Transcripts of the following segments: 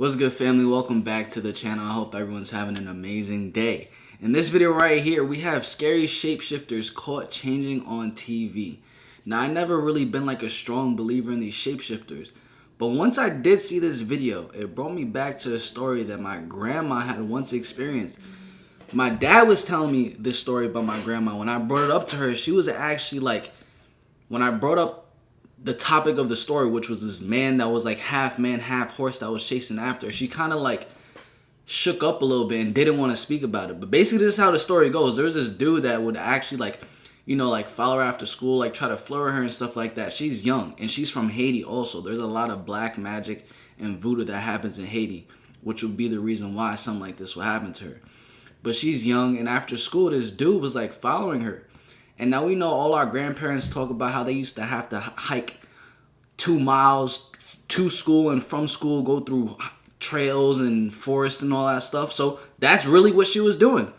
What's good, family? Welcome back to the channel. I hope everyone's having an amazing day. In this video right here, we have scary shapeshifters caught changing on TV. Now, I never really been like a strong believer in these shapeshifters, but once I did see this video, it brought me back to a story that my grandma had once experienced. My dad was telling me this story about my grandma. When I brought it up to her, she was actually like, when I brought up the topic of the story, which was this man that was like half man, half horse that was chasing after her, she kind of like shook up a little bit and didn't want to speak about it. But basically, this is how the story goes. There was this dude that would actually like, like follow her after school, like try to flirt with her and stuff like that. She's young and she's from Haiti also. There's a lot of black magic and voodoo that happens in Haiti, which would be the reason why something like this would happen to her. But she's young, and after school, this dude was like following her. And now we know all our grandparents talk about how they used to have to hike 2 miles to school and from school, go through trails and forests and all that stuff. So that's really what she was doing.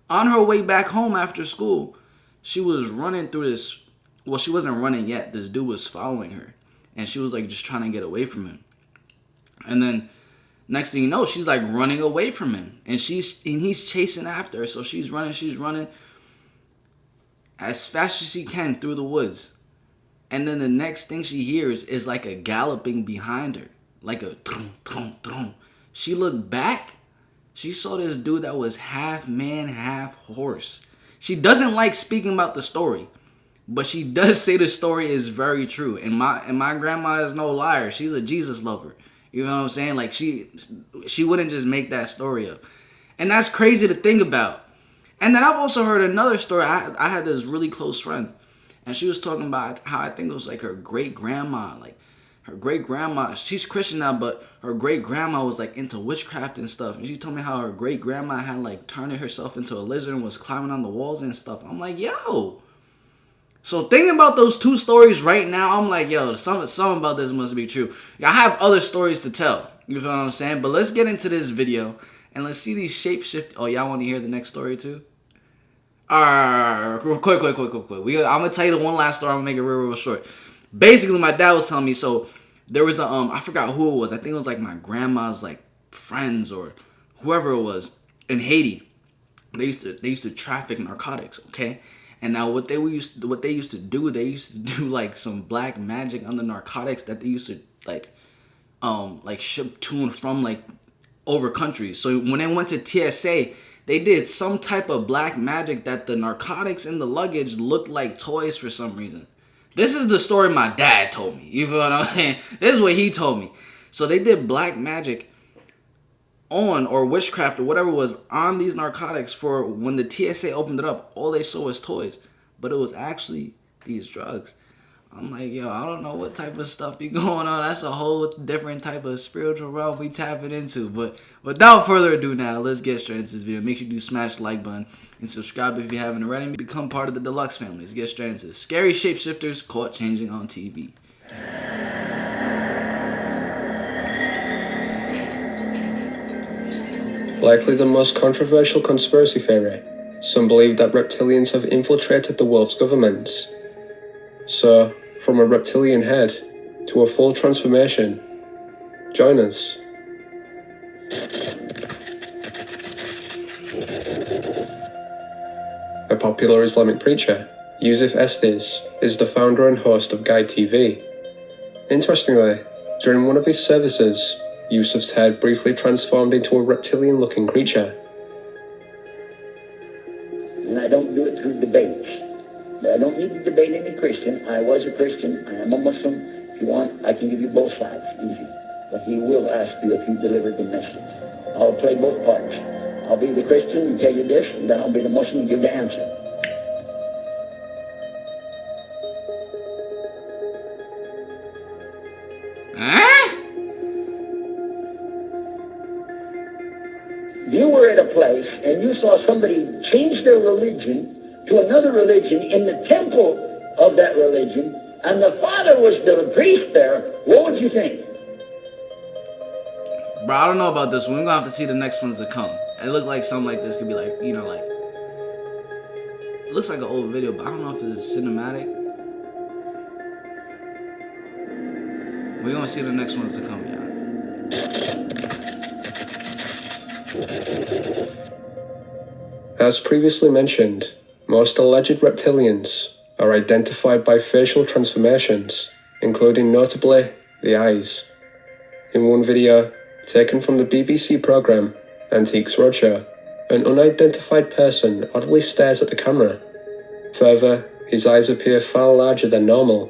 On her way back home after school, she was running through this. Well, she wasn't running yet. This dude was following her. And she was like just trying to get away from him. And then next thing you know, she's like running away from him. And he's chasing after her. So she's running as fast as she can through the woods. And then the next thing she hears is like a galloping behind her. Like a thrum, thrum, thrum. She looked back. She saw this dude that was half man, half horse. She doesn't like speaking about the story, but she does say the story is very true. And my grandma is no liar. She's a Jesus lover. You know what I'm saying? Like she wouldn't just make that story up. And that's crazy to think about. And then I've also heard another story. I had this really close friend, and she was talking about how I think it was like her great-grandma. Like her great-grandma, she's Christian now, but her great-grandma was like into witchcraft and stuff. And she told me how her great-grandma had like turned herself into a lizard and was climbing on the walls and stuff. I'm like, yo. So thinking about those two stories right now, I'm like, yo, something about this must be true. I have other stories to tell. You know what I'm saying? But let's get into this video and let's see these shapeshift. Oh, y'all want to hear the next story too? Alright, quick. I'm gonna tell you the one last story. I'm gonna make it real short. Basically, my dad was telling me, so there was a I forgot who it was. I think it was like my grandma's like friends or whoever it was in Haiti. They used to traffic narcotics, okay? And now what they used to do like some black magic on the narcotics that they used to like ship to and from like over countries. So when they went to TSA, they did some type of black magic that the narcotics in the luggage looked like toys for some reason. This is the story my dad told me. You feel what I'm saying? This is what he told me. So they did black magic on, or witchcraft or whatever it was, on these narcotics for when the TSA opened it up. All they saw was toys. But it was actually these drugs. I'm like, yo, I don't know what type of stuff be going on. That's a whole different type of spiritual realm we tapping into. But without further ado now, let's get straight into this video. Make sure you do smash the like button and subscribe if you haven't already. Become part of the Deluxe family. Let's get straight into this. Scary shapeshifters caught changing on TV. Likely the most controversial conspiracy theory. Some believe that reptilians have infiltrated the world's governments. So, from a reptilian head to a full transformation, join us. A popular Islamic preacher, Yusuf Estes, is the founder and host of Guide TV. Interestingly, during one of his services, Yusuf's head briefly transformed into a reptilian-looking creature. And I don't do it through debates. I don't need to debate any Christian. I was a Christian. I am a Muslim. If you want, I can give you both sides, easy. But he will ask you if you delivered the message. I'll play both parts. I'll be the Christian and tell you this, and then I'll be the Muslim and give the answer. You were at a place and you saw somebody change their religion to another religion in the temple of that religion, and the father was the priest there, what would you think? Bro, I don't know about this one. We're gonna have to see the next ones to come. It looked like something like this could be like, like, it looks like an old video, but I don't know if it's cinematic. We're gonna see the next ones to come, y'all. As previously mentioned, most alleged reptilians are identified by facial transformations, including notably the eyes. In one video, taken from the BBC programme Antiques Roadshow, an unidentified person oddly stares at the camera. Further, his eyes appear far larger than normal.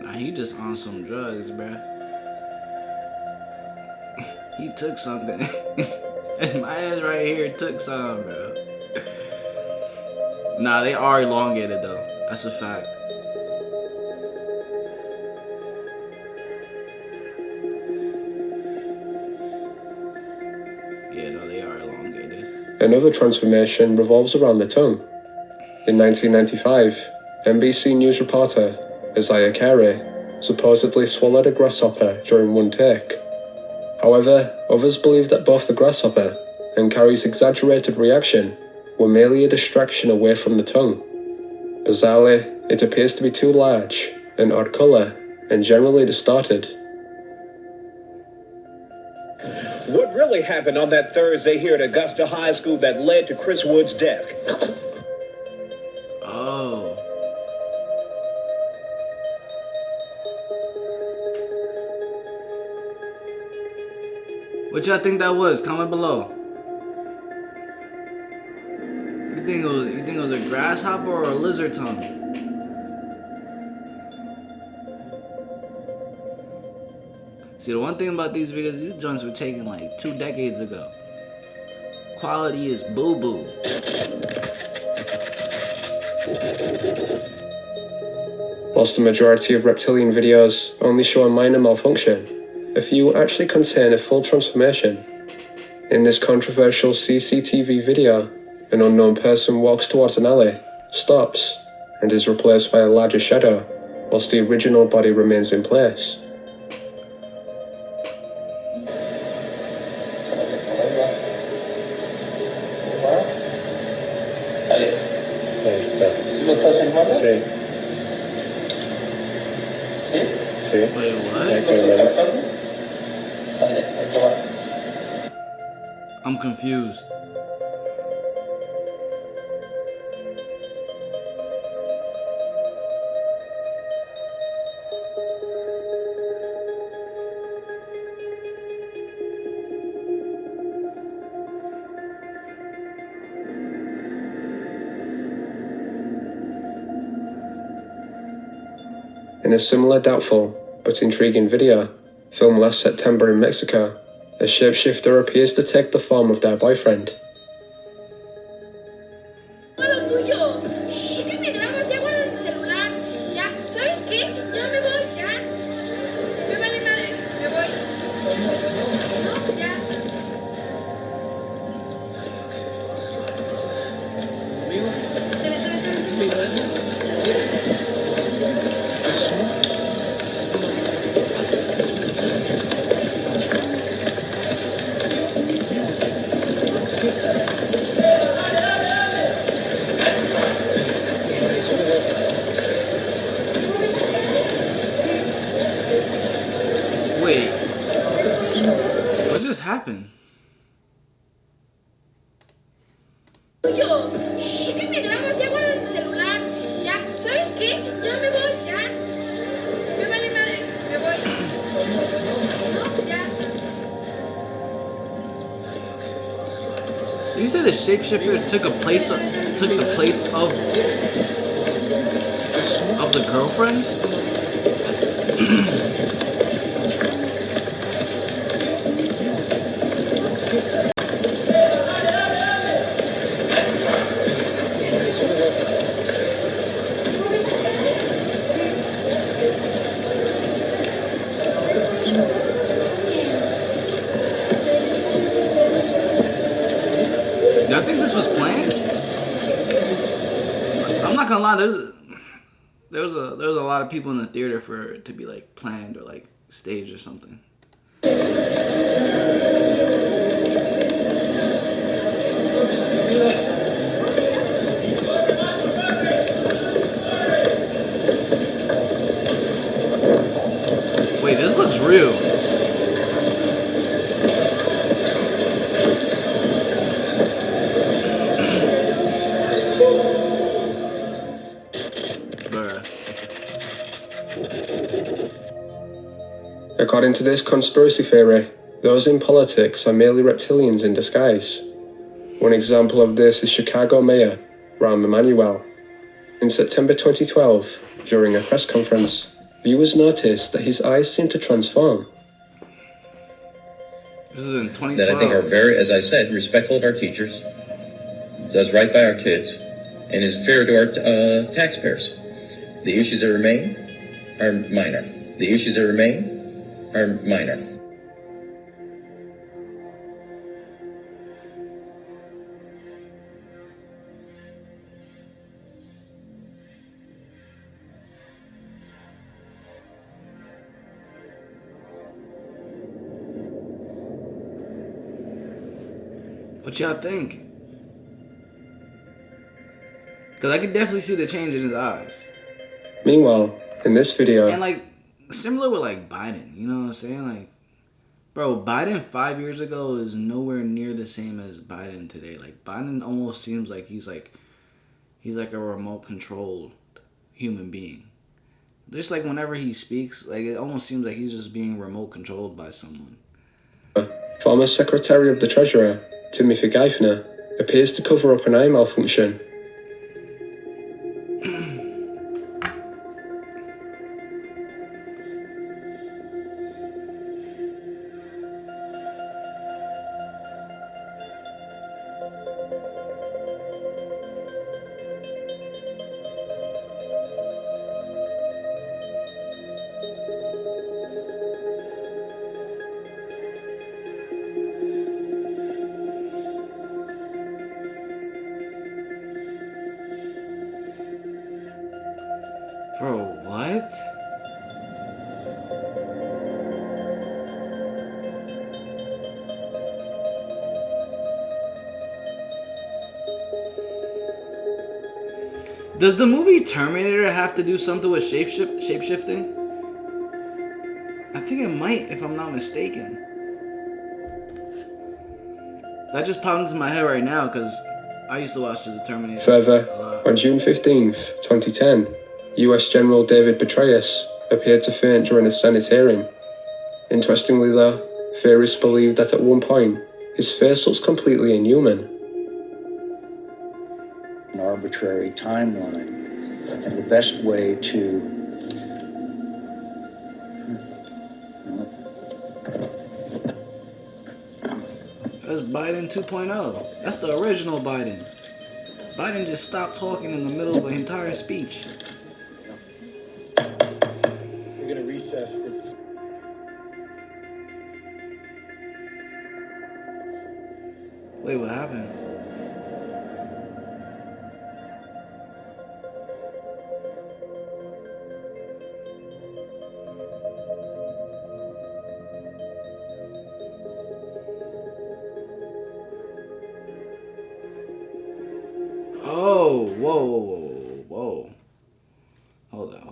Nah, he just on some drugs, bruh. He took something. My ass right here took some, bro. Nah, they are elongated though. That's a fact. Yeah, no, they are elongated. Another transformation revolves around the tongue. In 1995, NBC News reporter Isaiah Carey supposedly swallowed a grasshopper during one take. However, others believe that both the grasshopper and Carey's exaggerated reaction were merely a distraction away from the tongue. Bizarrely, it appears to be too large, an odd colour, and generally distorted. What really happened on that Thursday here at Augusta High School that led to Chris Wood's death? Oh. What y'all think that was? Comment below. You think it was a grasshopper or a lizard tongue? See, the one thing about these videos, these joints were taken like 2 decades ago. Quality is boo-boo. Whilst the majority of reptilian videos only show a minor malfunction, a few actually contain a full transformation. In this controversial CCTV video, an unknown person walks towards an alley, stops, and is replaced by a larger shadow, whilst the original body remains in place. Sí. ¿Sí? Sí. Wait, what? I'm confused. In a similar doubtful but intriguing video, filmed last September in Mexico, a shapeshifter appears to take the form of their boyfriend. Wait. What just happened? You said the shapeshifter took the place of the girlfriend? I think this was planned. I'm not gonna lie, there was a lot of people in the theater for it to be like planned or like staged or something. Wait, this looks real. According to this conspiracy theory, those in politics are merely reptilians in disguise. One example of this is Chicago Mayor Rahm Emanuel. In September 2012, during a press conference, viewers noticed that his eyes seemed to transform. This is in 2012. That I think are very, as I said, respectful of our teachers, does right by our kids, and is fair to our taxpayers. The issues that remain are minor. The issues that remain are minor. What y'all think? Because I could definitely see the change in his eyes. Meanwhile, in this video, And like, similar with like Biden, you know what I'm saying? Like, bro, Biden 5 years ago is nowhere near the same as Biden today. Like, Biden almost seems like he's like a remote controlled human being. Just like whenever he speaks, like it almost seems like he's just being remote controlled by someone. former Secretary of the Treasury, Timothy Geithner, appears to cover up an eye malfunction. Bro, what? Does the movie Terminator have to do something with shapeshifting? I think it might, if I'm not mistaken. That just popped into my head right now because I used to watch the Terminator. Further, on June 15th, 2010, US General David Petraeus appeared to faint during a Senate hearing. Interestingly though, theorists believe that at one point, his face looks completely inhuman. An arbitrary timeline, and the best way to That's Biden 2.0. That's the original Biden. Biden just stopped talking in the middle of an entire speech. We're going to recess for... Wait, what happened? Oh, whoa. Hold on.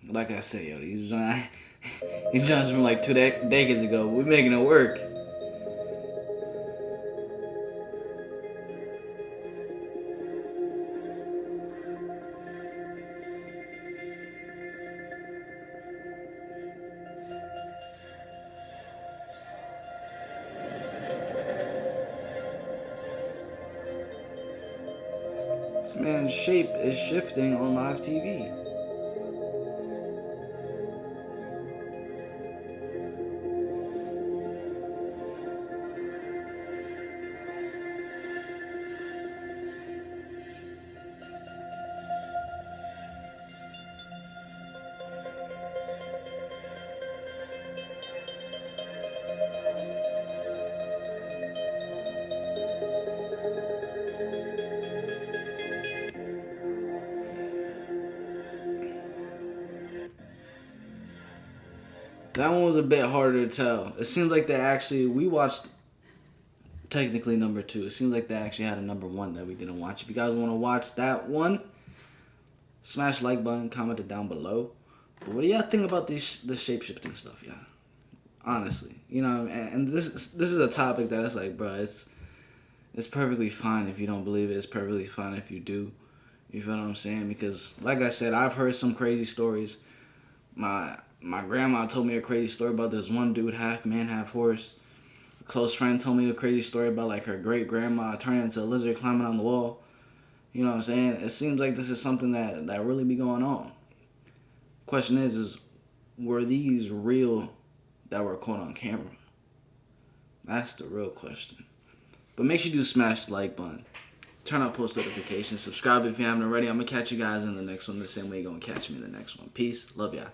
Like I said, yo, these John's from like 2 decades ago. We're making it work. This man's shape is shifting on live TV. That one was a bit harder to tell. It seems like we watched technically number 2. It seems like they actually had a number 1 that we didn't watch. If you guys want to watch that one, smash like button, comment it down below. But what do y'all think about the shape-shifting stuff, yeah? Honestly, you know, and this is a topic that it's like, bro, it's perfectly fine if you don't believe it. It's perfectly fine if you do. You feel what I'm saying? Because, like I said, I've heard some crazy stories My grandma told me a crazy story about this one dude, half man, half horse. A close friend told me a crazy story about like her great grandma turning into a lizard climbing on the wall. You know what I'm saying? It seems like this is something that really be going on. Question is were these real that were caught on camera? That's the real question. But make sure you do smash the like button. Turn on post notifications. Subscribe if you haven't already. I'm going to catch you guys in the next one the same way you're going to catch me in the next one. Peace. Love y'all.